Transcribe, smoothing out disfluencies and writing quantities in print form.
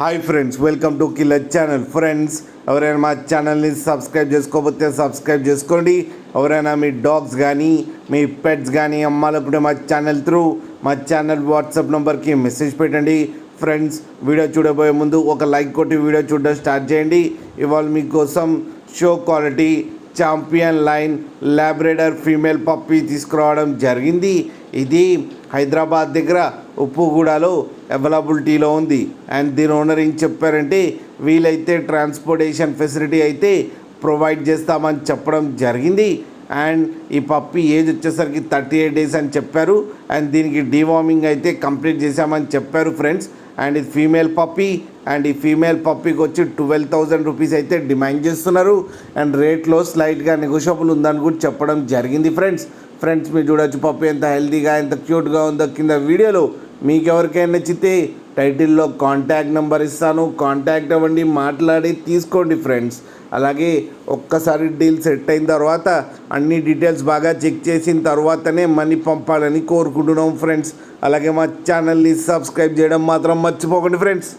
Hi friends, welcome to killer channel. Friends, ఎవరైనా మా ఛానల్ని సబ్స్క్రైబ్ చేసుకోకపోతే సబ్స్క్రైబ్ చేసుకోండి. ఎవరైనా మీ డాగ్స్ కానీ మీ పెట్స్ కానీ అమ్మాలనుకుంటే మా ఛానల్ వాట్సాప్ నెంబర్కి మెసేజ్ పెట్టండి. ఫ్రెండ్స్, వీడియో చూడబోయే ముందు ఒక లైక్ కొట్టి వీడియో చూడడం స్టార్ట్ చేయండి. ఇవాళ మీకోసం show quality champion line Labrador female puppy తీసుకురావడం జరిగింది. ఇది హైదరాబాద్ దగ్గర ఉప్పుగూడలో అవైలబిలిటీలో ఉంది. అండ్ దీని ఓనర్ ఏం చెప్పారంటే, వీలైతే ట్రాన్స్పోర్టేషన్ ఫెసిలిటీ అయితే ప్రొవైడ్ చేస్తామని చెప్పడం జరిగింది. అండ్ ఈ పప్పీ ఏజ్ వచ్చేసరికి 38 days అని చెప్పారు. అండ్ దీనికి డీవార్మింగ్ అయితే కంప్లీట్ చేశామని చెప్పారు ఫ్రెండ్స్. అండ్ ఇది ఫీమేల్ పప్పీ. అండ్ ఈ ఫీమేల్ పప్పీకి వచ్చి 12,000 రూపీస్ అయితే డిమాండ్ చేస్తున్నారు. అండ్ రేట్లో స్లైట్గా నెగోషియబుల్ ఉందని కూడా చెప్పడం జరిగింది ఫ్రెండ్స్. మీరు చూడొచ్చు పప్పీ ఎంత హెల్తీగా ఎంత క్యూట్గా ఉందో కింద వీడియోలో. మీకు ఎవరికైనా నచ్చితే టైటిల్లో కాంటాక్ట్ నెంబర్ ఇస్తాను, కాంటాక్ట్ అవ్వండి, మాట్లాడి తీసుకోండి ఫ్రెండ్స్. అలాగే ఒక్కసారి డీల్ సెట్ అయిన తర్వాత అన్ని డీటెయిల్స్ బాగా చెక్ చేసిన తర్వాతనే మనీ పంపాలని కోరుకుంటున్నాం ఫ్రెండ్స్. అలాగే మా ఛానల్ని సబ్స్క్రైబ్ చేయడం మాత్రం మర్చిపోకండి ఫ్రెండ్స్.